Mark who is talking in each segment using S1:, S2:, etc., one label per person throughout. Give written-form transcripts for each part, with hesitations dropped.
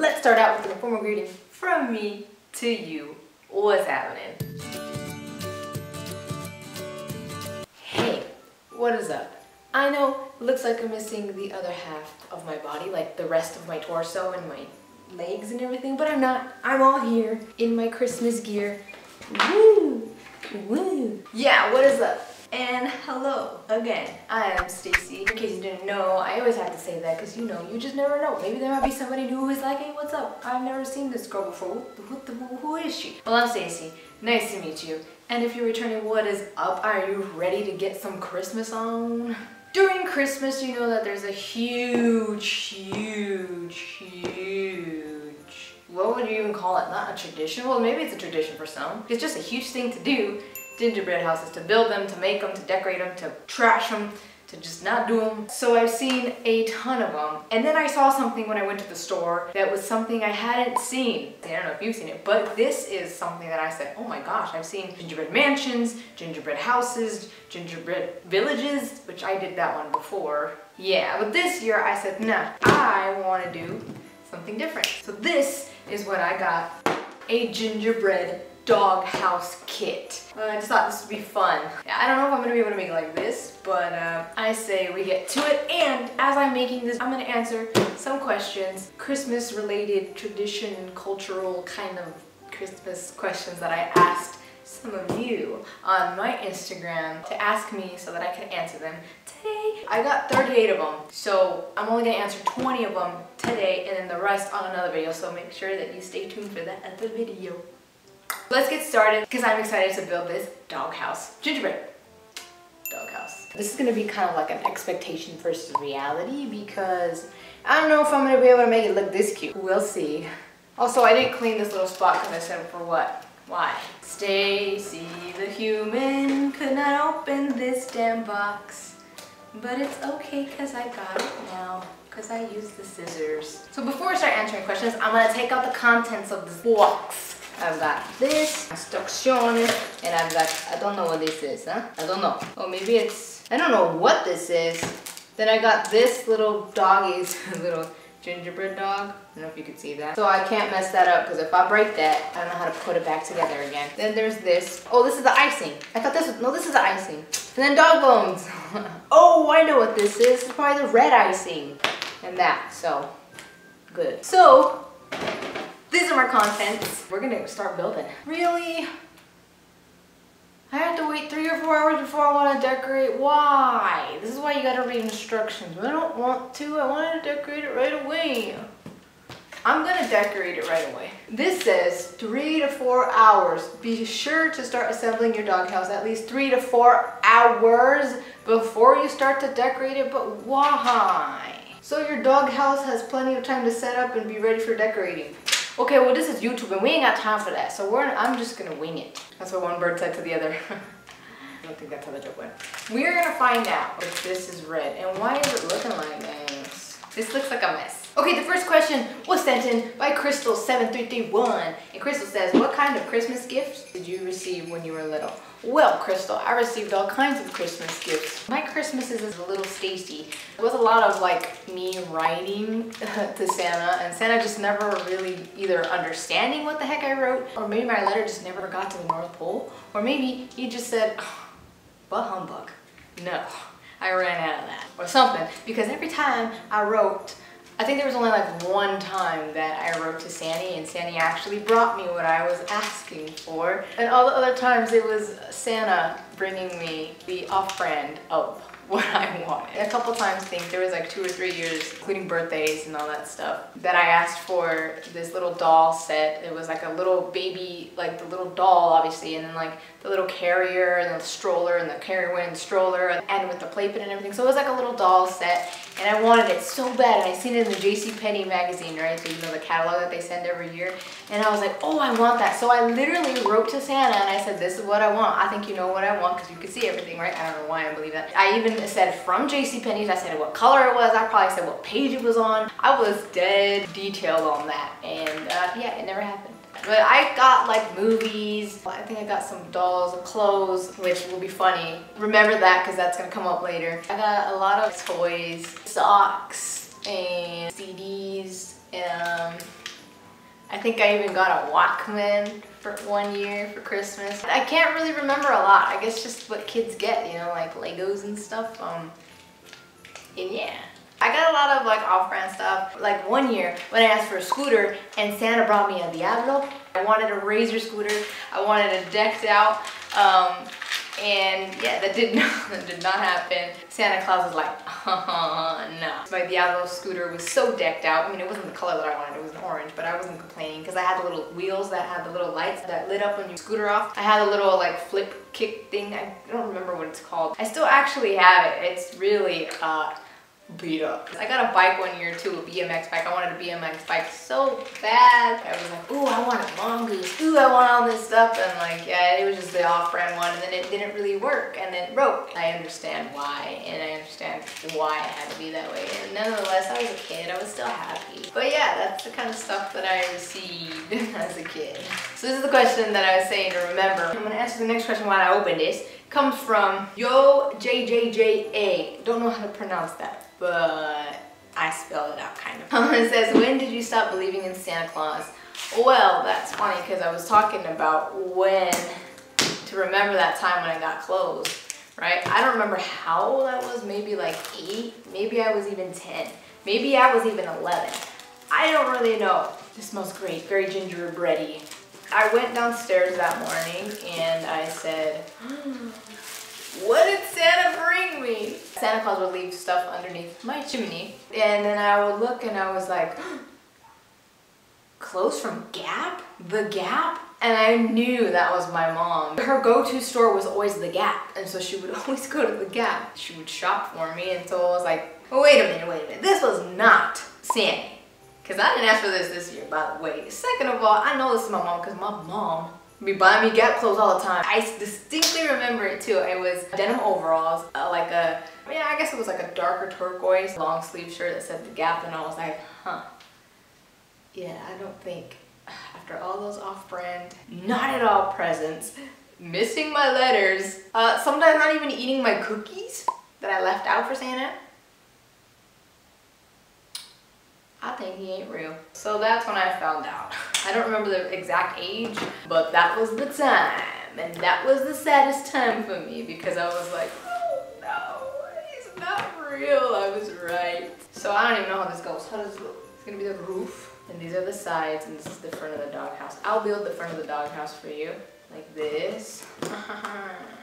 S1: let's start out with an informal greeting from me to you. What's happening? Hey, what is up? I know it looks like I'm missing the other half of my body, like the rest of my torso and my legs and everything, but I'm not. I'm all here in my Christmas gear. Woo! Woo! Yeah, what is up? And hello again. I am Stacy. In case you didn't know, I always have to say that because you know, you just never know. Maybe there might be somebody new who is like, hey, what's up? I've never seen this girl before. Who is she? Well, I'm Stacy. Nice to meet you. And if you're returning, what is up? Are you ready to get some Christmas on? During Christmas, you know that there's a huge, what would you even call it? Not a tradition? Well, maybe it's a tradition for some. It's just a huge thing to do. Gingerbread houses, to build them, to make them, to decorate them, to trash them, to just not do them. So I've seen a ton of them. And then I saw something when I went to the store that was something I hadn't seen. I don't know if you've seen it, but this is something that I said, oh my gosh, I've seen gingerbread mansions, gingerbread houses, gingerbread villages, which I did that one before. Yeah, but this year I said, nah, I want to do something different. So this is what I got, a gingerbread doghouse kit. I just thought this would be fun. I don't know if I'm gonna be able to make it like this, but I say we get to it. And as I'm making this, I'm gonna answer some questions, Christmas related, tradition, cultural kind of Christmas questions that I asked some of you on my Instagram to ask me so that I can answer them today. I got 38 of them, so I'm only gonna answer 20 of them today and then the rest on another video, so make sure that you stay tuned for that other video. Let's get started because I'm excited to build this doghouse. Gingerbread doghouse. This is going to be kind of like an expectation versus reality because I don't know if I'm going to be able to make it look this cute. We'll see. Also, I didn't clean this little spot because I said for what? Why? Stacy the human could not open this damn box. But it's okay because I got it now because I used the scissors. So before I start answering questions, I'm going to take out the contents of this box. I've got this, instrucciones, and I've got, I don't know what this is, huh? I don't know. Oh, maybe it's, I don't know what this is. Then I got this little doggy's, little gingerbread dog. I don't know if you could see that. So I can't mess that up because if I break that, I don't know how to put it back together again. Then there's this. Oh, this is the icing. I thought this was, no, this is the icing. And then dog bones. Oh, I know what this is. It's probably the red icing. And that, so, good. So, these are my contents. We're gonna start building. Really? I have to wait 3 or 4 hours before I want to decorate. Why? This is why you gotta read instructions. I don't want to. I want to decorate it right away. I'm gonna decorate it right away. This says 3 to 4 hours. Be sure to start assembling your doghouse at least 3 to 4 hours before you start to decorate it. But why? So your doghouse has plenty of time to set up and be ready for decorating. Okay, well this is YouTube and we ain't got time for that, so I'm just gonna wing it. That's what one bird said to the other. I don't think that's how the joke went. We're gonna find out if this is red. And why is it looking like this? This looks like a mess. Okay, the first question was sent in by Crystal7331. And Crystal says, what kind of Christmas gifts did you receive when you were little? Well, Crystal, I received all kinds of Christmas gifts. My Christmases as a little Stacy. There was a lot of like me writing to Santa, and Santa just never really either understanding what the heck I wrote, or maybe my letter just never got to the North Pole, or maybe he just said, oh, bah humbug. No, I ran out of that, or something, because every time I wrote, I think there was only like one time that I wrote to Sandy and Sandy actually brought me what I was asking for. And all the other times it was Santa bringing me the off-brand of what I wanted. A couple times, I think there was like 2 or 3 years, including birthdays and all that stuff, that I asked for this little doll set. It was like a little baby, like the little doll obviously, and then like the little carrier and the stroller, and the carrier went in the stroller, and with the playpen and everything. So it was like a little doll set, and I wanted it so bad. And I seen it in the JCPenney magazine, right? So you know the catalog that they send every year. And I was like, oh, I want that. So I literally wrote to Santa and I said, this is what I want. I think you know what I want because you can see everything, right? I don't know why I believe that. I even said from JCPenney's, I said what color it was. I probably said what page it was on. I was dead detailed on that. And yeah, it never happened. But I got like movies. I think I got some dolls, clothes, which will be funny. Remember that because that's gonna come up later. I got a lot of toys, socks, and CDs, think I even got a Walkman for 1 year for Christmas. I can't really remember a lot. I guess just what kids get, you know, like Legos and stuff. And yeah. I got a lot of like off-brand stuff. Like 1 year when I asked for a scooter and Santa brought me a Diablo. I wanted a Razor scooter. I wanted it decked out. And yeah, that did not happen. Santa Claus was like, no. My Diablo scooter was so decked out. I mean, it wasn't the color that I wanted, it was an orange, but I wasn't complaining because I had the little wheels that had the little lights that lit up when you scooter off. I had a little like flip kick thing. I don't remember what it's called. I still actually have it. It's really beat up. I got a bike 1 year too, a BMX bike. I wanted a BMX bike so bad. I was like, ooh, I want a mongoose. Ooh, I want all this stuff. And like, yeah, it was just the off-brand one, and then it didn't really work, and it broke. I understand why, and I understand why it had to be that way. And nonetheless, I was a kid. I was still happy. But yeah, that's the kind of stuff that I received as a kid. So this is the question that I was saying to remember. I'm gonna answer the next question while I open this. Comes from Yo JJJA. Don't know how to pronounce that, but I spelled it out kind of. It says, when did you stop believing in Santa Claus? Well, that's funny because I was talking about when to remember that time when I got clothes, right? I don't remember how old I was, maybe like 8, maybe I was even 10, maybe I was even 11. I don't really know. This smells great, very gingerbready. I went downstairs that morning and I said, what did Santa bring me? Santa Claus would leave stuff underneath my chimney. And then I would look and I was like, clothes from Gap? The Gap? And I knew that was my mom. Her go-to store was always the Gap. And so she would always go to the Gap. She would shop for me. And so I was like, oh, wait a minute. This was not Santa. Because I didn't ask for this year, by the way. Second of all, I know this is my mom because my mom be buying me Gap clothes all the time. I distinctly remember it too. It was denim overalls, I guess it was like a darker turquoise long sleeve shirt that said the Gap, and I was like, huh. Yeah, I don't think, after all those off-brand, not at all presents, missing my letters, sometimes not even eating my cookies that I left out for Santa, I think he ain't real. So that's when I found out. I don't remember the exact age, but that was the time. And that was the saddest time for me because I was like, oh no, he's not real. I was right. So I don't even know how this goes. How does it look? It's gonna be the roof, and these are the sides, and this is the front of the doghouse. I'll build the front of the doghouse for you, like this.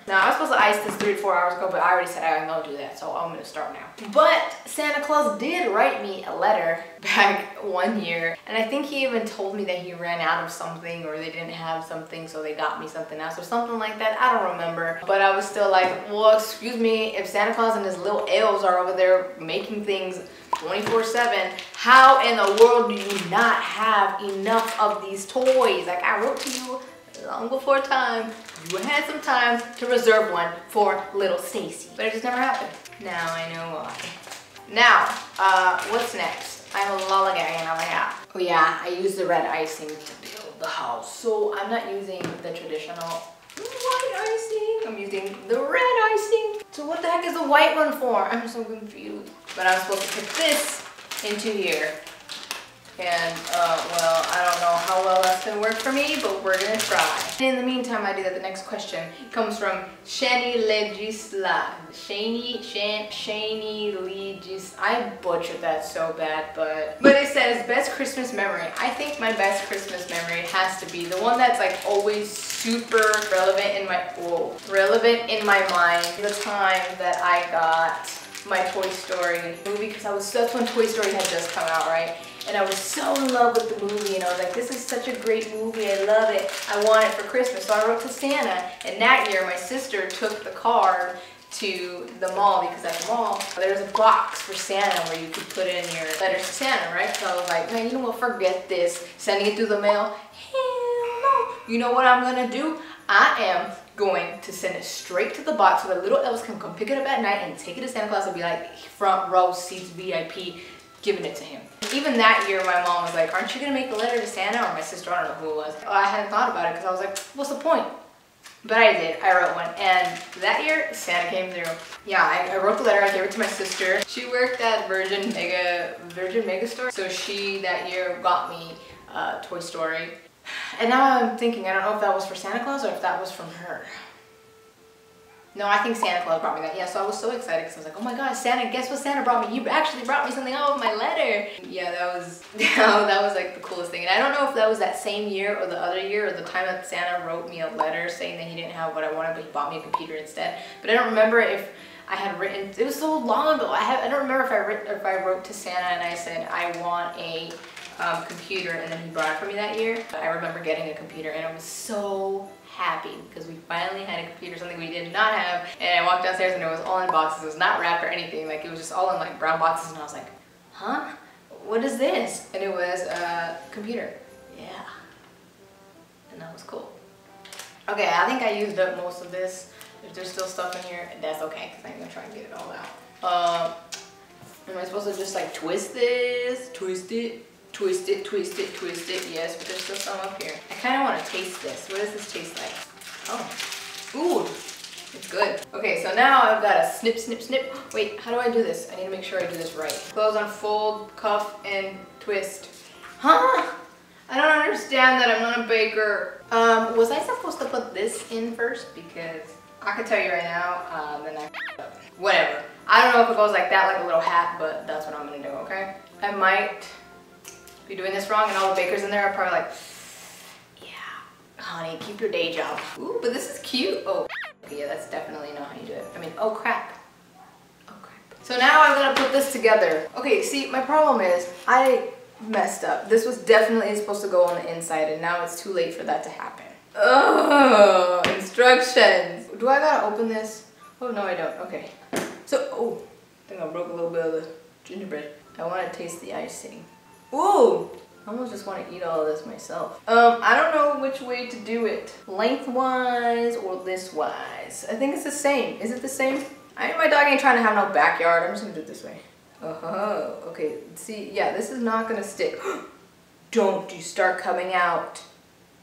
S1: Now, I was supposed to ice this 3 to 4 hours ago, but I already said I wasn't gonna do that, so I'm gonna start now. But Santa Claus did write me a letter back 1 year, and I think he even told me that he ran out of something or they didn't have something, so they got me something else or something like that. I don't remember, but I was still like, well, excuse me, if Santa Claus and his little elves are over there making things 24/7, how in the world do you not have enough of these toys? Like, I wrote to you long before time. You had some time to reserve one for little Stacy, but it just never happened. Now I know why. Now, what's next? I'm a lollygag and I'm like, yeah. Oh yeah, I use the red icing to build the house. So I'm not using the traditional white icing. I'm using the red icing. So what the heck is the white one for? I'm so confused. But I'm supposed to put this into here. And, well, I don't know how well that's gonna work for me, but we're gonna try. In the meantime, I do that. The next question comes from Shani Legisla. Shani Legis. I butchered that so bad, but it says best Christmas memory. I think my best Christmas memory has to be the one that's like always super relevant in my mind. The time that I got my Toy Story movie, because that's when Toy Story had just come out, right? And I was so in love with the movie, and I was like, this is such a great movie, I love it, I want it for Christmas. So I wrote to Santa, and that year my sister took the card to the mall, because at the mall there's a box for Santa where you could put in your letters to Santa, right? So I was like, man, you know what, forget this, sending it through the mail, hell no. You know what I'm gonna do? I am going to send it straight to the box so that little elves can come pick it up at night and take it to Santa Claus and be like, front row seats, VIP, giving it to him. Even that year, my mom was like, aren't you gonna make a letter to Santa? Or my sister, I don't know who it was. I hadn't thought about it because I was like, what's the point? But I did, I wrote one. And that year, Santa came through. Yeah, I wrote the letter, I gave it to my sister. She worked at Virgin Mega Store. So she, that year, got me Toy Story. And now I'm thinking, I don't know if that was for Santa Claus or if that was from her. No, I think Santa Claus brought me that. Yeah, so I was so excited because I was like, oh my gosh, Santa, guess what Santa brought me? You actually brought me something out of my letter. Yeah, that was like the coolest thing. And I don't know if that was that same year or the other year or the time that Santa wrote me a letter saying that he didn't have what I wanted, but he bought me a computer instead. But I don't remember if I had written, it was so long ago. I don't remember if I wrote to Santa and I said, I want a computer, and then he brought it for me that year. I remember getting a computer and I was so happy because we finally had a computer, something we did not have. And I walked downstairs and it was all in boxes. It was not wrapped or anything. Like, it was just all in like brown boxes, and I was like, huh? What is this? And it was a computer. Yeah. And that was cool. Okay, I think I used up most of this. If there's still stuff in here, that's okay because I'm gonna try and get it all out. Am I supposed to just like twist this? Twist it? Twist it, twist it, twist it. Yes, but there's still some up here. I kind of want to taste this. What does this taste like? Oh, ooh, it's good. Okay, so now I've got a snip, snip, snip. Wait, how do I do this? I need to make sure I do this right. Close, unfold, cuff, and twist. Huh? I don't understand that. I'm not a baker. Was I supposed to put this in first? Because I can tell you right now, then I f***ed up. Whatever. I don't know if it goes like that, like a little hat, but that's what I'm gonna do, okay? I might be doing this wrong, and all the bakers in there are probably like, yeah, honey, keep your day job. Ooh, but this is cute. Oh, okay, yeah, that's definitely not how you do it. I mean, oh crap. Oh crap. So now I'm gonna put this together. Okay, see, my problem is I messed up. This was definitely supposed to go on the inside, and now it's too late for that to happen. Oh, instructions. Do I gotta open this? Oh, no, I don't. Okay. So, oh, I think I broke a little bit of the gingerbread. I want to taste the icing. Ooh, I almost just want to eat all of this myself. I don't know which way to do it. Lengthwise or this wise. I think it's the same. Is it the same? My dog ain't trying to have no backyard. I'm just gonna do it this way. Oh, okay. See, yeah, this is not gonna stick. Don't you start coming out.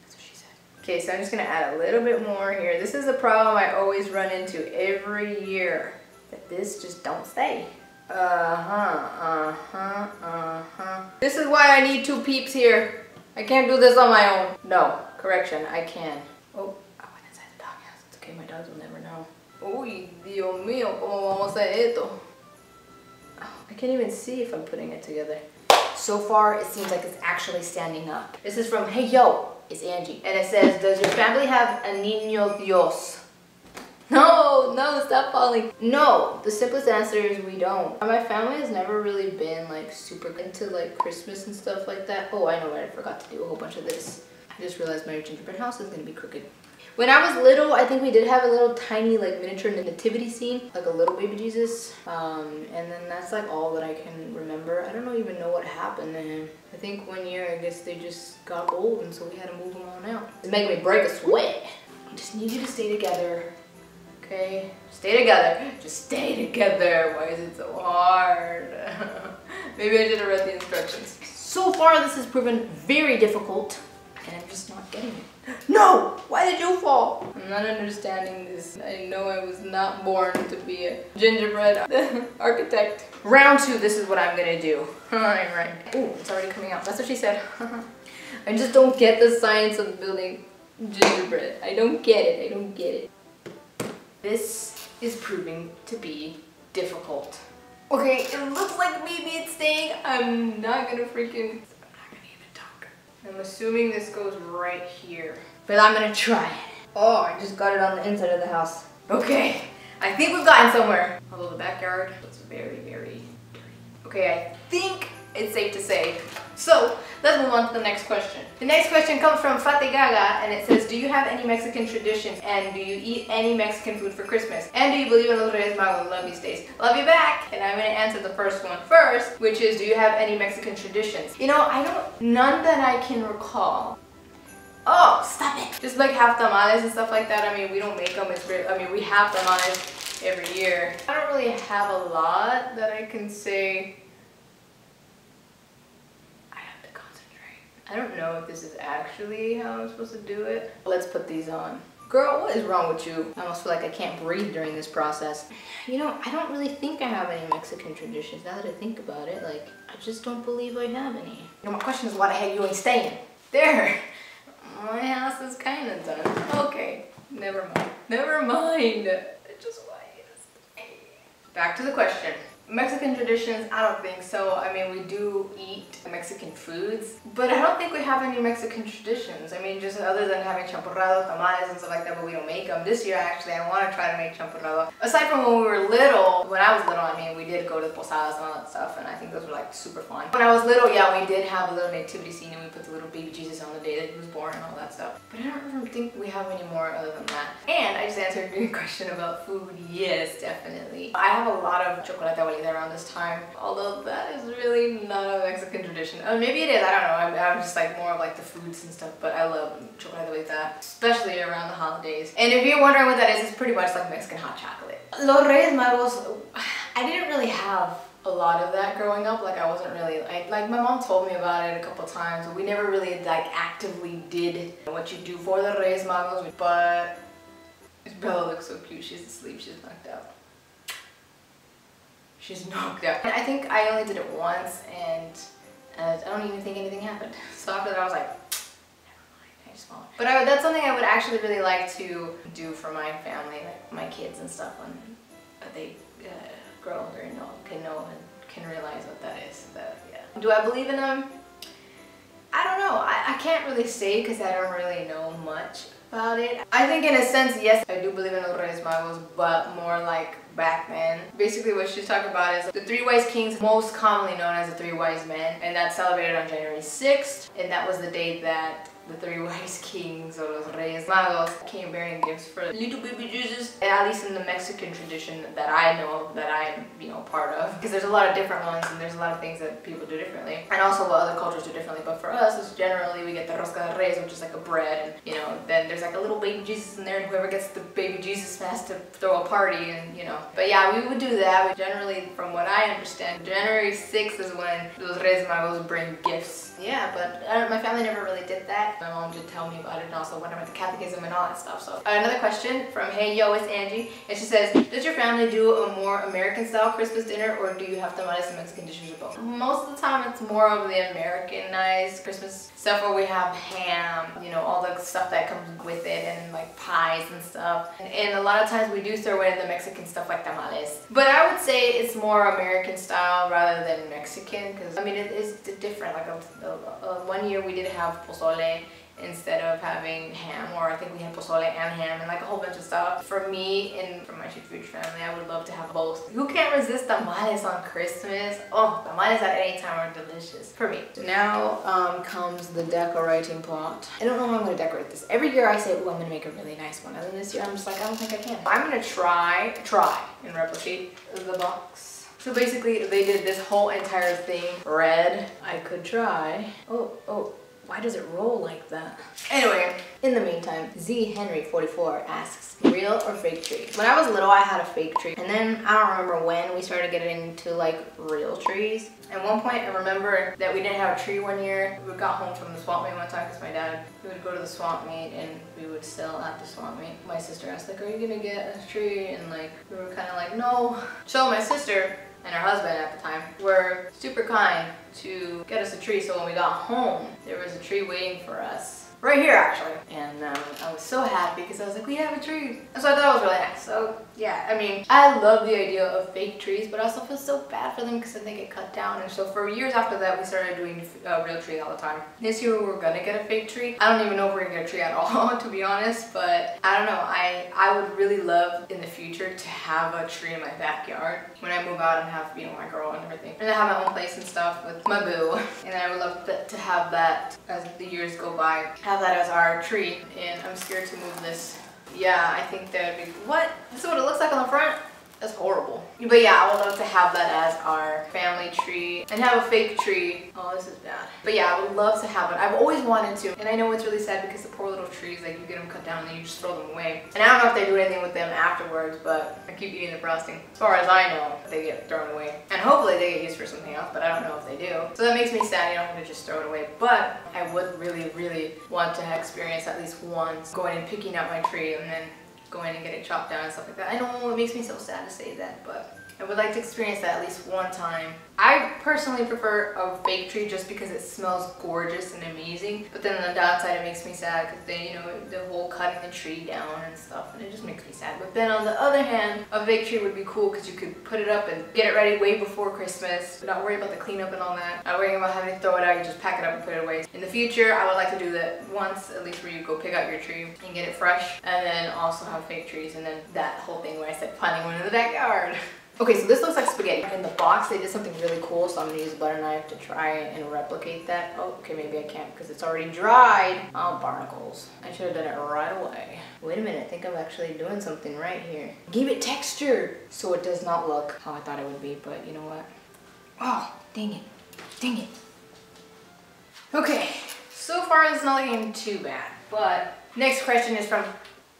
S1: That's what she said. Okay, so I'm just gonna add a little bit more here. This is the problem I always run into every year. That this just don't stay. This is why I need two peeps here. I can't do this on my own. No, correction, I can. Oh, I went inside the doghouse. It's okay, my dogs will never know. Uy, Dios mío, ¿cómo vamos a hacer esto? Oh, I can't even see if I'm putting it together. So far, it seems like it's actually standing up. This is from Hey Yo, it's Angie. And it says, does your family have a niño Dios? No, no, stop falling. No, the simplest answer is we don't. My family has never really been like super into like Christmas and stuff like that. Oh, I know what I forgot to do a whole bunch of this. I just realized my gingerbread house is gonna be crooked. When I was little, I think we did have a little tiny like miniature nativity scene, like a little baby Jesus. And then that's like all that I can remember. I don't even know what happened to him. I think one year, I guess they just got old and so we had to move him on out. It's making me break a sweat. I just need you to stay together. Okay, stay together. Just stay together. Why is it so hard? Maybe I should have read the instructions. So far, this has proven very difficult, and I'm just not getting it. No! Why did you fall? I'm not understanding this. I know I was not born to be a gingerbread architect. Round 2, this is what I'm gonna do. I'm right. Oh, it's already coming out. That's what she said. I just don't get the science of building gingerbread. I don't get it. I don't get it. This is proving to be difficult. Okay, it looks like maybe it's staying. I'm not gonna even talk. I'm assuming this goes right here, but I'm gonna try it. Oh, I just got it on the inside of the house. Okay, I think we've gotten somewhere. Although the backyard looks very, very dirty. Okay, I think it's safe to say. So, let's move on to the next question. The next question comes from Fatigaga, and it says, do you have any Mexican traditions, and do you eat any Mexican food for Christmas? And do you believe in Los Reyes Magos? Love you, Stace. Love you back! And I'm gonna answer the first one first, which is, do you have any Mexican traditions? You know, none that I can recall. Oh, stop it! Just like have tamales and stuff like that. I mean, we don't make them, we have tamales every year. I don't really have a lot that I can say. I don't know if this is actually how I'm supposed to do it. Let's put these on. Girl, what is wrong with you? I almost feel like I can't breathe during this process. You know, I don't really think I have any Mexican traditions now that I think about it. Like, I just don't believe I have any. You know, my question is why the heck you ain't staying? There! My house is kind of done. Okay, never mind. Never mind. I just want you to stay. Back to the question. Mexican traditions, I don't think so. I mean, we do eat Mexican foods, but I don't think we have any Mexican traditions. I mean, just other than having champurrado, tamales, and stuff like that, but we don't make them. This year, actually, I want to try to make champurrado. Aside from when we were little, when I was little, I mean, we did go to posadas and all that stuff, and I think those were like super fun. When I was little, yeah, we did have a little nativity scene, and we put the little baby Jesus on the day that he was born and all that stuff. But I don't even think we have any more other than that. And I just answered your question about food. Yes, definitely. I have a lot of chocolate around this time, although that is really not a Mexican tradition. Maybe it is, I don't know. I'm just like more of like the foods and stuff, but I love chocolate like that, especially around the holidays. And if you're wondering what that is, it's pretty much like Mexican hot chocolate. Los Reyes Magos, I didn't really have a lot of that growing up. Like I wasn't really, like my mom told me about it a couple times, but we never really like actively did what you do for the Reyes Magos. But Bella looks so cute, she's asleep, she's knocked out. She's knocked out. I think I only did it once, and I don't even think anything happened. So after that I was like, never mind, I just won't. But that's something I would actually really like to do for my family, like my kids and stuff, when they grow older and know and can realize what that is. Yeah. Do I believe in them? I don't know. I can't really say because I don't really know much about it. I think in a sense, yes, I do believe in the Reyes Magos, but more like back then. Basically what she's talking about is the three wise kings, most commonly known as the three wise men, and that's celebrated on January 6th, and that was the day that the three wise kings, or los Reyes Magos, came bearing gifts for little baby Jesus, at least in the Mexican tradition that I know, that I'm, you know, part of. Because there's a lot of different ones, and there's a lot of things that people do differently, and also what other cultures do differently. But for us, it's generally we get the rosca de reyes, which is like a bread, and you know, then there's like a little baby Jesus in there, and whoever gets the baby Jesus has to throw a party, and you know. But yeah, we would do that. But generally, from what I understand, January 6th is when los Reyes Magos bring gifts. Yeah, but my family never really did that. My mom did tell me about it, and also when I went to catechism and all that stuff. So another question from Hey Yo, it's Angie, and she says, does your family do a more American style Christmas dinner, or do you have tamales and Mexican dishes or both? Most of the time it's more of the Americanized Christmas stuff, where we have ham, you know, all the stuff that comes with it, and like pies and stuff. And a lot of times we do throw in the Mexican stuff like tamales. But I would say it's more American style rather than Mexican, because I mean it is different. Like one year we did have pozole instead of having ham, or I think we had pozole and ham and like a whole bunch of stuff. For me and for my huge family, I would love to have both. Who can't resist tamales on Christmas? Oh, tamales at any time are delicious for me. So now comes the decorating part. I don't know how I'm gonna decorate this. Every year I say, oh, I'm gonna make a really nice one. And then this year I'm just like, I don't think I can. I'm gonna try and replicate the box. So basically they did this whole entire thing red. I could try. Oh. Why does it roll like that? Anyway, in the meantime, Z Henry 44 asks, real or fake tree? When I was little, I had a fake tree. And then I don't remember when we started getting into like real trees. At one point, I remember that we didn't have a tree one year. We got home from the swamp meet one time because my dad, we would go to the swamp meet and we would sell at the swamp meet. My sister asked like, are you gonna get a tree? And like, we were kind of like, no. So my sister and her husband at the time were super kind to get us a tree. So when we got home, there was a tree waiting for us. Right here, actually. And I was so happy because I was like, we have a tree. And so I thought it was really nice. So yeah, I mean, I love the idea of fake trees, but I also feel so bad for them because then they get cut down. And so for years after that, we started doing real trees all the time. This year we were gonna get a fake tree. I don't even know if we're gonna get a tree at all, to be honest, but I don't know. I would really love in the future to have a tree in my backyard when I move out and have, you know, my girl and everything. And I have my own place and stuff with my boo. And I would love to have that as the years go by. Have that as our tree, and I'm scared to move this. Yeah, I think that would be, what? This is what it looks like on the front? That's horrible. But yeah, I would love to have that as our family tree and have a fake tree. Oh, this is bad. But yeah, I would love to have it. I've always wanted to. And I know it's really sad because the poor little trees, like you get them cut down and then you just throw them away. And I don't know if they do anything with them afterwards, but I keep eating the frosting. As far as I know, they get thrown away. And hopefully they get used for something else, but I don't know if they do. So that makes me sad. You don't have to just throw it away. But I would really, really want to experience at least once going and picking out my tree and then going and getting chopped down and stuff like that. I know it makes me so sad to say that, but I would like to experience that at least one time. I personally prefer a fake tree just because it smells gorgeous and amazing. But then on the downside, it makes me sad because then, you know, the whole cutting the tree down and stuff, and it just makes me sad. But then on the other hand, a fake tree would be cool because you could put it up and get it ready way before Christmas, not worry about the cleanup and all that, not worrying about having to throw it out. You just pack it up and put it away. In the future, I would like to do that once, at least, where you go pick out your tree and get it fresh, and then also have fake trees, and then that whole thing where I said planting one in the backyard. Okay, so this looks like spaghetti. In the box, they did something really cool, so I'm gonna use a butter knife to try and replicate that. Oh, okay, maybe I can't because it's already dried. Oh, barnacles. I should have done it right away. Wait a minute, I think I'm actually doing something right here. Give it texture so it does not look how I thought it would be, but you know what? Oh, dang it. Dang it. Okay, so far it's not looking too bad, but next question is from...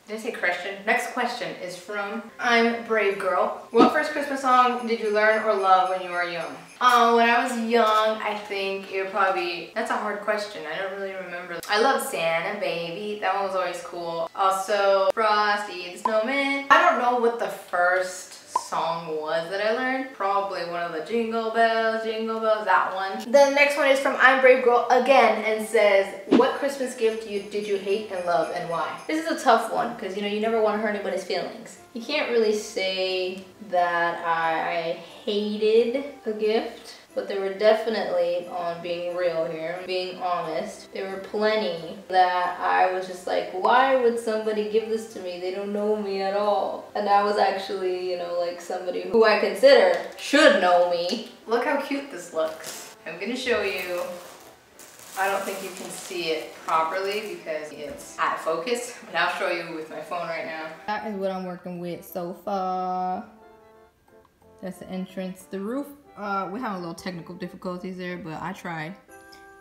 S1: Did I say question? Next question is from I'm Brave Girl. What first Christmas song did you learn or love when you were young? When I was young, I think it would probably be... That's a hard question. I don't really remember. I love Santa Baby. That one was always cool. Also, Frosty the Snowman. I don't know what the first song was that I learned. Probably one of the Jingle Bells, that one. The next one is from I'm Brave Girl again and says, what Christmas gift did you hate and love and why? This is a tough one because, you know, you never want to hurt anybody's feelings. You can't really say that I hated a gift, but there were definitely, on being real here, being honest, there were plenty that I was just like, why would somebody give this to me? They don't know me at all. And that was actually, you know, like somebody who I consider should know me. Look how cute this looks. I'm gonna show you. I don't think you can see it properly because it's out of focus, but I'll show you with my phone right now. That is what I'm working with so far. That's the entrance. The roof, we have a little technical difficulties there, but I tried.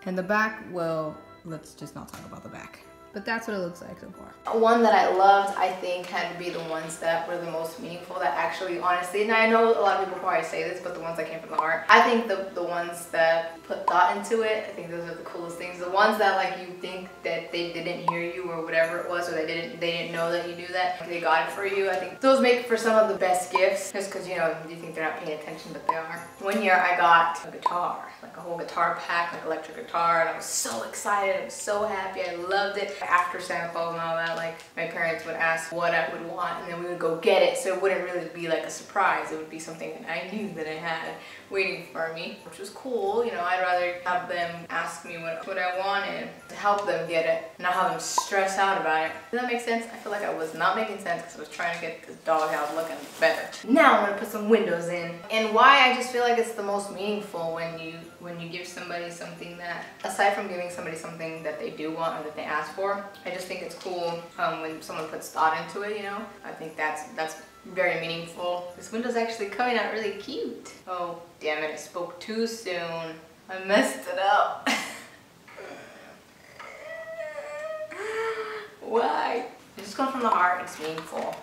S1: And the back, well, let's just not talk about the back. But that's what it looks like so far. One that I loved, I think, had to be the ones that were the most meaningful, that actually, honestly, and I know a lot of people probably say this, but the ones that came from the heart. I think the ones that put thought into it, I think those are the coolest things. The ones that, like, you think that they didn't hear you or whatever it was, or they didn't know that you knew that, they got it for you. I think those make for some of the best gifts, just because, you know, you think they're not paying attention, but they are. One year I got a guitar, like a whole guitar pack, like electric guitar, and I was so excited, I was so happy, I loved it. After Santa Claus and all that, like, my parents would ask what I would want, and then we would go get it, so it wouldn't really be like a surprise. It would be something that I knew that I had waiting for me, which was cool. You know, I'd rather have them ask me what I wanted to help them get it, not have them stress out about it. Does that make sense? I feel like I was not making sense because I was trying to get this doghouse looking better. Now I'm gonna put some windows in. And why I just feel like it's the most meaningful when you give somebody something that, aside from giving somebody something that they do want or that they ask for, I just think it's cool when someone puts thought into it, you know? I think that's very meaningful. This window's actually coming out really cute. Oh, damn it, I spoke too soon. I messed it up. Why? It just comes from the heart, it's meaningful.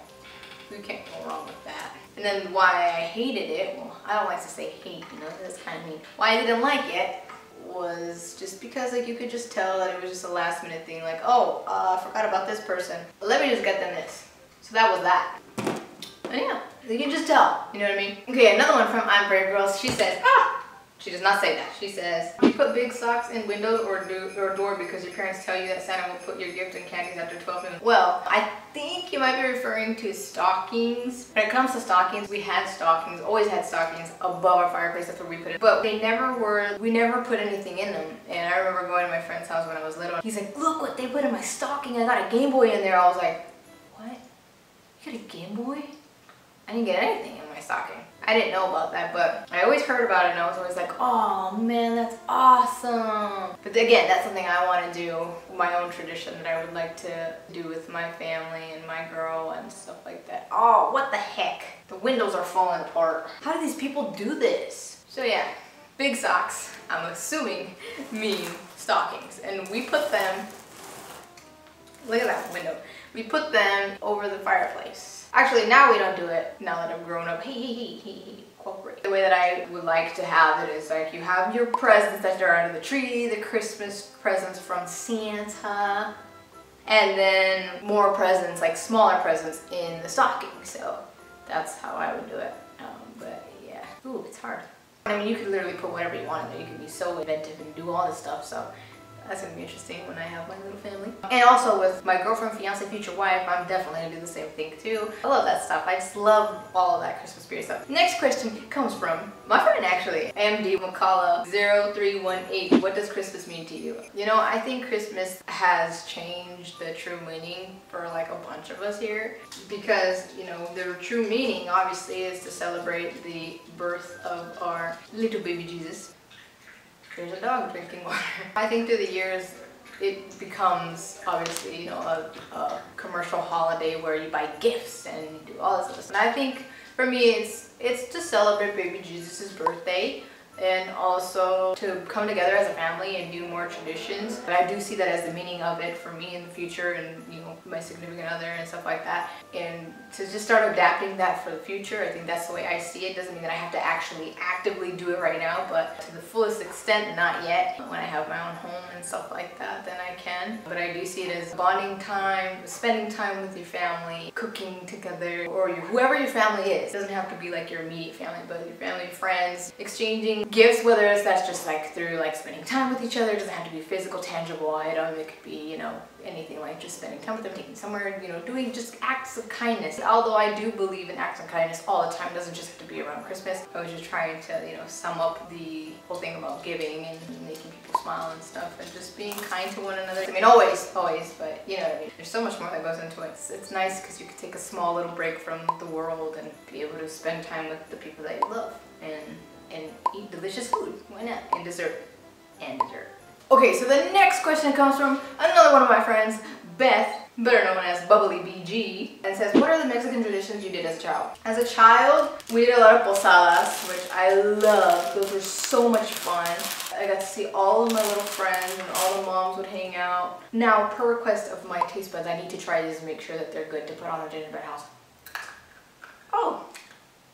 S1: You can't go wrong with that. And then why I hated it, well, I don't like to say hate, you know, that's kind of mean. Why I didn't like it was just because, like, you could just tell that it was just a last minute thing, like, oh, I forgot about this person, but let me just get them this. So that was that. And yeah, you can just tell, you know what I mean? Okay, another one from I'm Brave Girl. She says, she does not say that. She says, you put big socks in windows or door because your parents tell you that Santa will put your gift and candies after 12 noon. Well, I think you might be referring to stockings. When it comes to stockings, we had stockings, always had stockings above our fireplace. That's where we put it. But we never put anything in them. And I remember going to my friend's house when I was little. He's like, look what they put in my stocking. I got a Game Boy in there. I was like, what? You got a Game Boy? I didn't get anything in my stocking. I didn't know about that, but I always heard about it and I was always like, oh man, that's awesome. But again, that's something I want to do, my own tradition that I would like to do with my family and my girl and stuff like that. Oh, what the heck? The windows are falling apart. How do these people do this? So yeah, big socks, I'm assuming, mean stockings. And we put them, look at that window. We put them over the fireplace. Actually, now we don't do it, now that I'm grown up. Hey, cooperate. The way that I would like to have it is like you have your presents that are under the tree, the Christmas presents from Santa, and then more presents, like smaller presents in the stocking. So that's how I would do it. But yeah, ooh, it's hard. I mean, you could literally put whatever you want in there. You could be so inventive and do all this stuff. So that's gonna be interesting when I have my little family. And also with my girlfriend, fiance, future wife, I'm definitely gonna do the same thing too. I love that stuff. I just love all of that Christmas spirit stuff. Next question comes from my friend actually, MD Makala 0318. What does Christmas mean to you? You know, I think Christmas has changed the true meaning for like a bunch of us here, because you know, the true meaning obviously is to celebrate the birth of our little baby Jesus. There's a dog drinking water. I think through the years, it becomes obviously, you know, a commercial holiday where you buy gifts and you do all this other stuff. And I think for me, it's to celebrate baby Jesus' birthday and also to come together as a family and do more traditions. But I do see that as the meaning of it for me in the future, and you know, my significant other and stuff like that. And to just start adapting that for the future, I think that's the way I see it. Doesn't mean that I have to actually actively do it right now, but to the fullest extent, not yet. When I have my own home and stuff like that, then I can. But I do see it as bonding time, spending time with your family, cooking together, or whoever your family is. It doesn't have to be like your immediate family, but your family, friends, exchanging gifts, whether that's just like through like spending time with each other. It doesn't have to be a physical, tangible item. It could be, you know, anything like just spending time with them, taking somewhere, you know, doing just acts of kindness. Although I do believe in acts of kindness all the time, it doesn't just have to be around Christmas. I was just trying to, you know, sum up the whole thing about giving and making people smile and stuff, and just being kind to one another. I mean, always, but you know what I mean. There's so much more that goes into it. It's nice because you can take a small little break from the world and be able to spend time with the people that you love and eat delicious food. Why not? And dessert. Okay, so the next question comes from another one of my friends, Beth, better known as Bubbly BG, and says, what are the Mexican traditions you did as a child? As a child, we did a lot of posadas, which I love. Those were so much fun. I got to see all of my little friends and all the moms would hang out. Now, per request of my taste buds, I need to try these and make sure that they're good to put on a gingerbread house. Oh,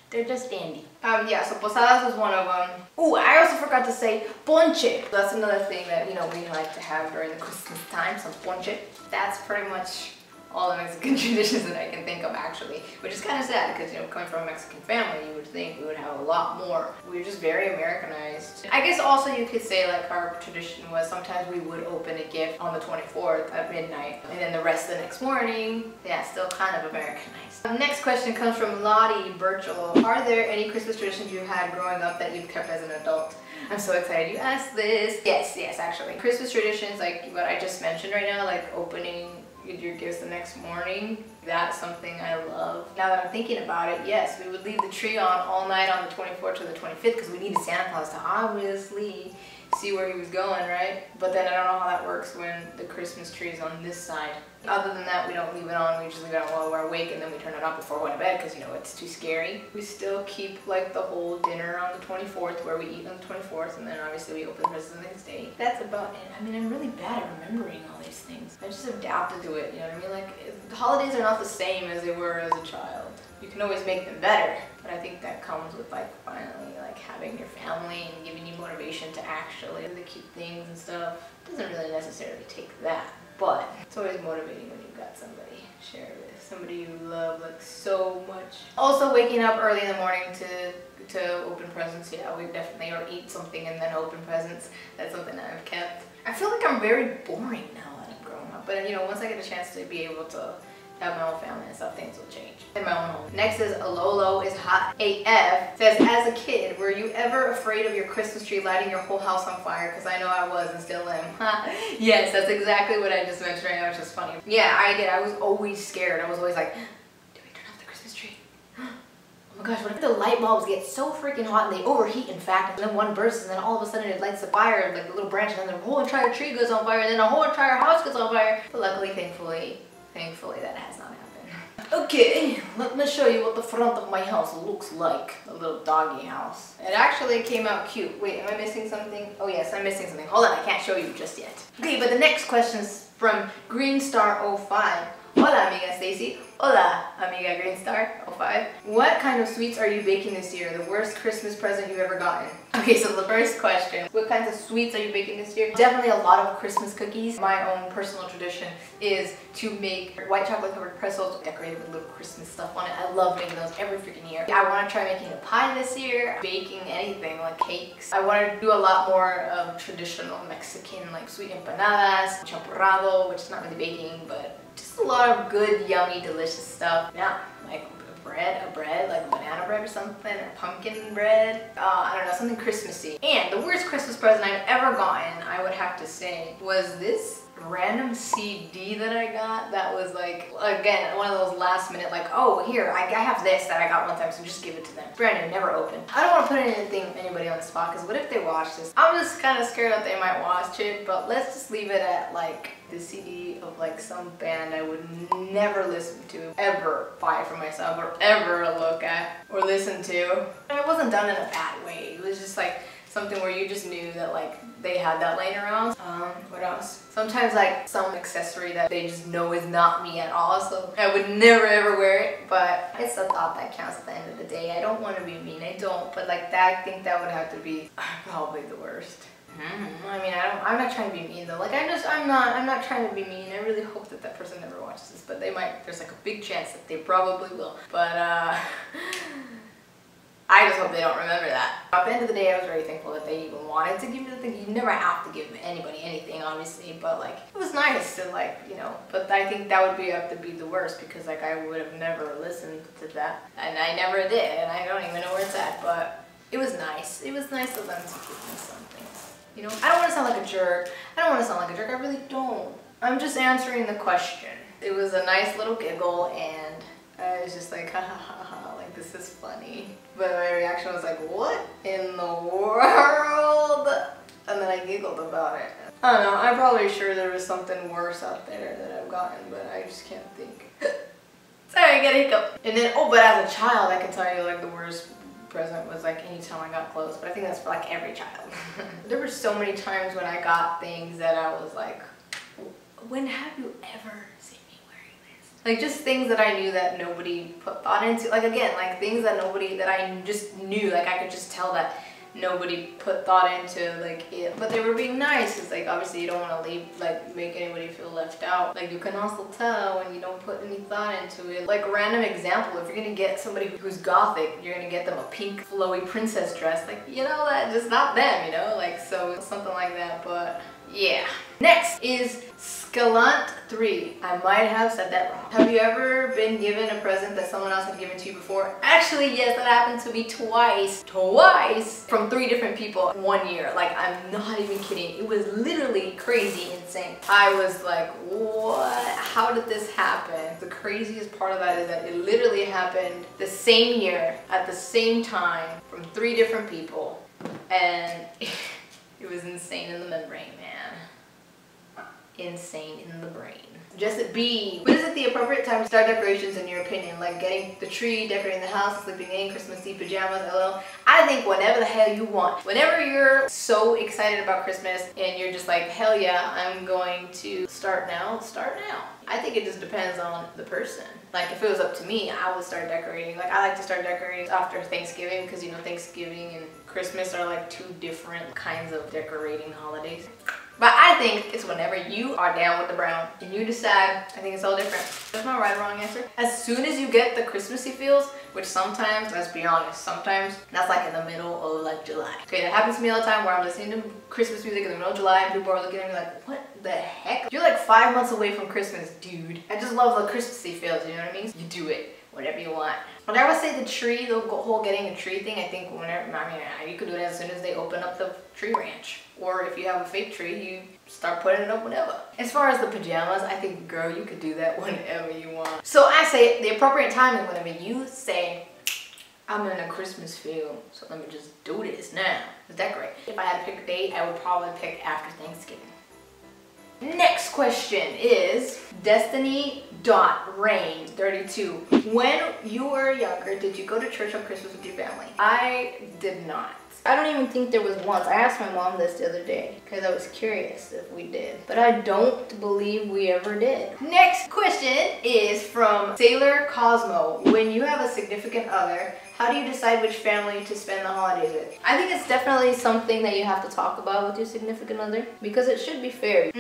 S1: they're just dandy. Yeah, so posadas was one of them. Ooh, I also forgot to say ponche. That's another thing that, you know, we like to have during the Christmas time, some ponche. That's pretty much all the Mexican traditions that I can think of, actually, which is kind of sad because, you know, coming from a Mexican family, you would think we would have a lot more. We were just very Americanized. I guess also you could say like our tradition was sometimes we would open a gift on the 24th at midnight, and then the rest the next morning. Yeah, still kind of Americanized. Next question comes from Lottie Birchall. Are there any Christmas traditions you had growing up that you've kept as an adult? I'm so excited you asked this. Yes, actually. Christmas traditions, like what I just mentioned right now, like opening your gifts the next morning, that's something I love. Now that I'm thinking about it, yes, we would leave the tree on all night on the 24th to the 25th because we needed Santa Claus to obviously see where he was going, right? But then I don't know how that works when the Christmas tree is on this side. Other than that, we don't leave it on, we just leave it on while we're awake, and then we turn it off before going to bed because, you know, it's too scary. We still keep like the whole dinner on the 24th where we eat on the 24th, and then obviously we open the presents the next day. That's about it. I mean, I'm really bad at remembering all these things. I just adapted to it, you know what I mean? Like, the holidays are not the same as they were as a child. You can always make them better, but I think that comes with like finally like having your family and giving you motivation to actually keep things and stuff. It doesn't really necessarily take that, but it's always motivating when you've got somebody to share with, somebody you love like so much. Also, waking up early in the morning to open presents, yeah, we definitely, or eat something and then open presents. That's something that I've kept. I feel like I'm very boring now that I'm growing up, but you know, once I get a chance to be able to have my own family and stuff, things will change in my own home. Next is Alolo is hot AF. Says, as a kid, were you ever afraid of your Christmas tree lighting your whole house on fire? Because I know I was and still am. Yes, that's exactly what I just mentioned right now, which is funny. Yeah, I did. I was always scared. I was always like, did we turn off the Christmas tree? Oh Oh my gosh, what if the light bulbs get so freaking hot and they overheat in fact, and then one bursts and then all of a sudden it lights the fire, like a little branch, and then the whole entire tree goes on fire, and then the whole entire house goes on fire. But luckily, thankfully that has not happened. Okay, let me show you what the front of my house looks like. A little doggy house. It actually came out cute. Wait, am I missing something? Oh yes, I'm missing something. Hold on, I can't show you just yet. Okay, but the next question is from GreenStar05. Hola, amiga Stacy. Hola, amiga GreenStar05. What kind of sweets are you baking this year? The worst Christmas present you've ever gotten? Okay, so the first question, what kinds of sweets are you baking this year? Definitely a lot of Christmas cookies. My own personal tradition is to make white chocolate covered pretzels decorated with little Christmas stuff on it. I love making those every freaking year. I want to try making a pie this year, baking anything like cakes. I want to do a lot more of traditional Mexican like sweet empanadas, champurrado, which is not really baking, but just a lot of good, yummy, delicious stuff. Yeah, like a bread, like banana bread or something, or pumpkin bread. I don't know, something Christmassy. And the worst Christmas present I've ever gotten, I would have to say, was this random CD that I got that was like, again, one of those last minute like, oh, here, I have this that I got one time, so just give it to them. Brand new, never opened. I don't want to put anybody on the spot, because what if they watch this? I'm just kind of scared that they might watch it, but let's just leave it at like the CD of like some band I would never listen to, ever buy for myself, or ever look at or listen to. And it wasn't done in a bad way. It was just like something where you just knew that like they had that laying around. What else? Sometimes like some accessory that they just know is not me at all, so I would never ever wear it, but it's a thought that counts at the end of the day. I don't want to be mean, I don't, but like that, I think that would have to be probably the worst. I mean, I'm not trying to be mean though. Like I'm not trying to be mean. I really hope that that person never watches this, but they might. There's like a big chance that they probably will. But I just hope they don't remember that. At the end of the day, I was very thankful that they even wanted to give me the thing. You never have to give anybody anything, obviously, but like it was nice to like, you know. But I think that would have to be the worst, because like I would have never listened to that, and I never did, and I don't even know where it's at. But it was nice. It was nice of them to give me something. You know, I don't want to sound like a jerk. I don't want to sound like a jerk. I really don't. I'm just answering the question. It was a nice little giggle, and I was just like, ha ha ha ha, like this is funny. But my reaction was like, what in the world? And then I giggled about it. I don't know, I'm probably sure there was something worse out there that I've gotten, but I just can't think. Sorry, I got a hiccup. And then, oh, but as a child, I can tell you like the worst present was like anytime I got clothes, but I think that's for like every child. There were so many times when I got things that I was like, when have you ever seen me wearing this? Like just things that I knew that nobody put thought into. Like again, like things that I just knew, like I could just tell that nobody put thought into like it, but they were being nice. It's like obviously you don't want to leave, like make anybody feel left out. Like you can also tell when you don't put any thought into it. Like a random example, if you're gonna get somebody who's gothic, you're gonna get them a pink flowy princess dress, like you know, that just not them, you know, like so something like that. But yeah. Next is Scalant3. I might have said that wrong. Have you ever been given a present that someone else had given to you before? Actually, yes, that happened to me twice. Twice! From 3 different people in 1 year. Like, I'm not even kidding. It was literally crazy insane. I was like, what? How did this happen? The craziest part of that is that it literally happened the same year, at the same time, from 3 different people. And it was insane in the membrane, man. Insane in the brain. Just B. When is it the appropriate time to start decorations in your opinion? Like getting the tree, decorating the house, sleeping in, Christmas Eve pajamas, LOL. I think whenever the hell you want. Whenever you're so excited about Christmas and you're just like, hell yeah, I'm going to start now, start now. I think it just depends on the person. Like if it was up to me, I would start decorating. Like I like to start decorating after Thanksgiving, because you know Thanksgiving and Christmas are like 2 different kinds of decorating holidays. But I think it's whenever you are down with the brown and you decide. I think it's all different. There's no right or wrong answer. As soon as you get the Christmassy feels, which sometimes, let's be honest, sometimes that's like in the middle of like July. Okay, that happens to me all the time where I'm listening to Christmas music in the middle of July and people are looking at me like, what the heck? You're like 5 months away from Christmas, dude. I just love the Christmassy feels, you know what I mean? You do it. Whatever you want. But I would say the tree, the whole getting a tree thing, I think whenever, I mean, you could do it as soon as they open up the tree ranch. Or if you have a fake tree, you start putting it up whenever. As far as the pajamas, I think, girl, you could do that whenever you want. So I say the appropriate time is whenever you say, I'm in a Christmas feel, so let me just do this now. Let's decorate. If I had to pick a date, I would probably pick after Thanksgiving. Next question is Destiny.Rain32. When you were younger, did you go to church on Christmas with your family? I did not. I don't even think there was once. I asked my mom this the other day because I was curious if we did, but I don't believe we ever did. Next question is from Sailor Cosmo. When you have a significant other, how do you decide which family to spend the holidays with? I think it's definitely something that you have to talk about with your significant other because it should be fair.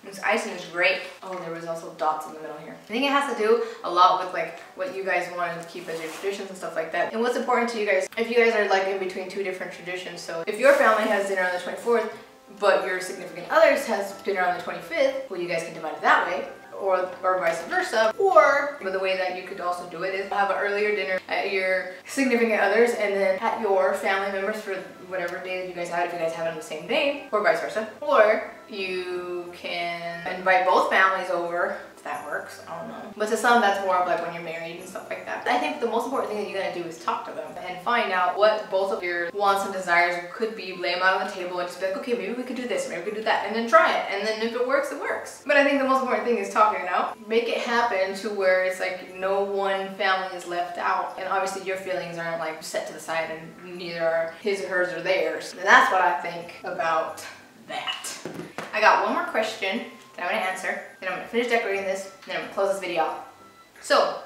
S1: This icing is great. Oh, there was also dots in the middle here. I think it has to do a lot with like what you guys wanted to keep as your traditions and stuff like that. And what's important to you guys, if you guys are like in between two different traditions. So if your family has dinner on the 24th, but your significant others has dinner on the 25th, well, you guys can divide it that way. Or vice versa. Or the way that you could also do it is have an earlier dinner at your significant others and then at your family members for whatever day that you guys have it, if you guys have it on the same day, or vice versa. Or you can invite both families over, if that works, I don't know. But to some, that's more of like when you're married and stuff like that. I think the most important thing that you're gonna do is talk to them and find out what both of your wants and desires could be, lay them out on the table and just be like, okay, maybe we could do this, maybe we could do that, and then try it. And then if it works, it works. But I think the most important thing is talking it out. Make it happen to where it's like no one family is left out. And obviously your feelings aren't like set to the side and neither are his or hers or theirs. And that's what I think about that. I got one more question that I'm gonna answer, then I'm gonna finish decorating this, then I'm gonna close this video out. So,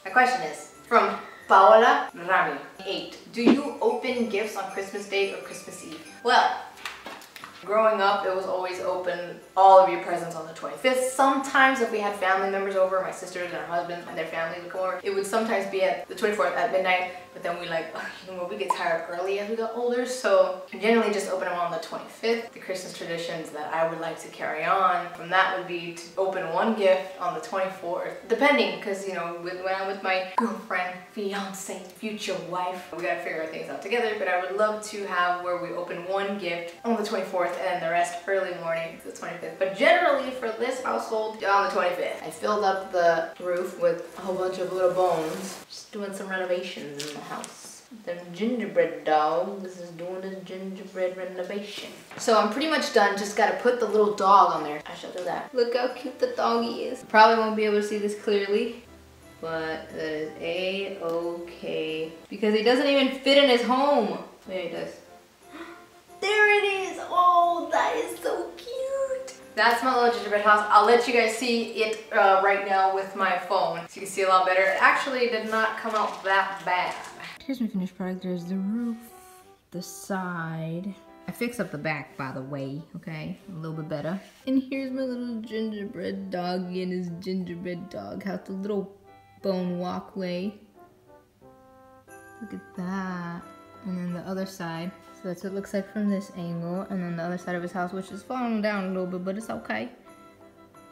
S1: my question is from Paola Rami, 8. Do you open gifts on Christmas Day or Christmas Eve? Well, growing up, it was always open all of your presents on the 25th. Sometimes if we had family members over, my sisters and her husbands and their families would come over, it would sometimes be at the 24th at midnight, but then we like, you know, we get tired early as we got older, so generally just open them on the 25th. The Christmas traditions that I would like to carry on from that would be to open one gift on the 24th, depending, because you know, when I'm with my girlfriend, fiance, future wife, we gotta figure things out together, but I would love to have where we open one gift on the 24th and then the rest early morning, the 25th. But generally for this household, on the 25th. I filled up the roof with a whole bunch of little bones, just doing some renovations in the house. The gingerbread dog, this is doing a gingerbread renovation. So I'm pretty much done, just gotta put the little dog on there. I shall do that. Look how cute the doggy is. Probably won't be able to see this clearly, but that is A-okay. Because he doesn't even fit in his home. Yeah, he does. There it is! Oh, that is so cute! That's my little gingerbread house. I'll let you guys see it right now with my phone so you can see a lot better. It actually did not come out that bad. Here's my finished product. There's the roof, the side. I fixed up the back, by the way, okay? A little bit better. And here's my little gingerbread doggy in his gingerbread dog house, the little bone walkway. Look at that. And then the other side. So that's what it looks like from this angle. And then the other side of his house, which is falling down a little bit, but it's okay.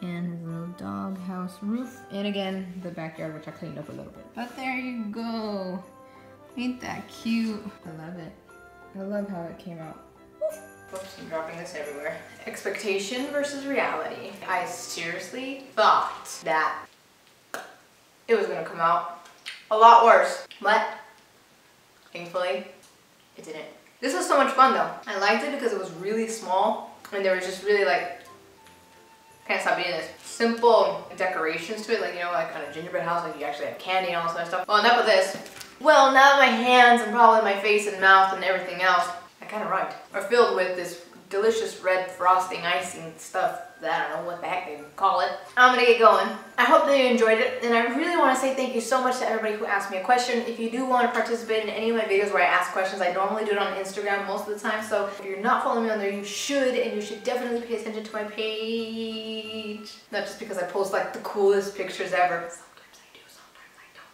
S1: And his little dog house roof. And again, the backyard, which I cleaned up a little bit. But there you go. Ain't that cute? I love it. I love how it came out. Oops, I'm dropping this everywhere. Expectation versus reality. I seriously thought that it was gonna come out a lot worse, but thankfully it didn't. This was so much fun though. I liked it because it was really small and there was just really like, can't stop eating this, simple decorations to it, like, you know, like on a gingerbread house, like you actually have candy and all this other stuff. Well, enough of this. Well, now my hands and probably my face and mouth and everything else, I kind of rhymed, are filled with this delicious red frosting icing stuff that I don't know what the heck they call it. I'm gonna get going. I hope that you enjoyed it, and I really want to say thank you so much to everybody who asked me a question. If you do want to participate in any of my videos where I ask questions, I normally do it on Instagram most of the time, so if you're not following me on there, you should, and you should definitely pay attention to my page. Not just because I post like the coolest pictures ever.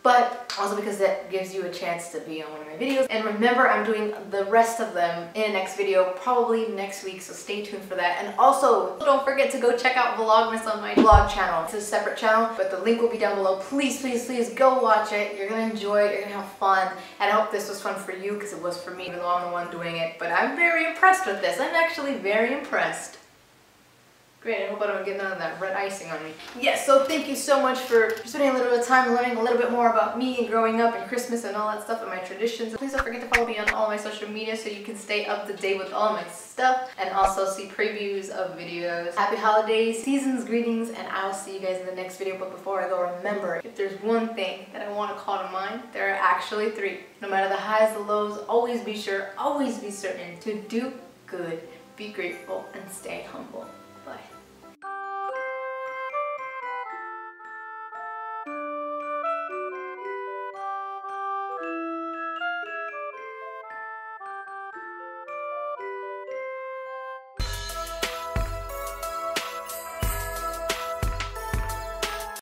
S1: But also because that gives you a chance to be on one of my videos. And remember, I'm doing the rest of them in a next video, probably next week, so stay tuned for that. And also, don't forget to go check out Vlogmas on my vlog channel. It's a separate channel, but the link will be down below. Please, please, please go watch it. You're gonna enjoy it, you're gonna have fun. And I hope this was fun for you, because it was for me, even though I'm the one doing it. But I'm very impressed with this. I'm actually very impressed. Great, I hope I don't get none of that red icing on me. Yes, so thank you so much for spending a little bit of time learning a little bit more about me and growing up and Christmas and all that stuff and my traditions. Please don't forget to follow me on all my social media so you can stay up to date with all my stuff and also see previews of videos. Happy holidays, seasons, greetings, and I'll see you guys in the next video. But before I go, remember, if there's one thing that I want to call to mind, there are actually three. No matter the highs, the lows, always be sure, always be certain to do good, be grateful, and stay humble. Bye.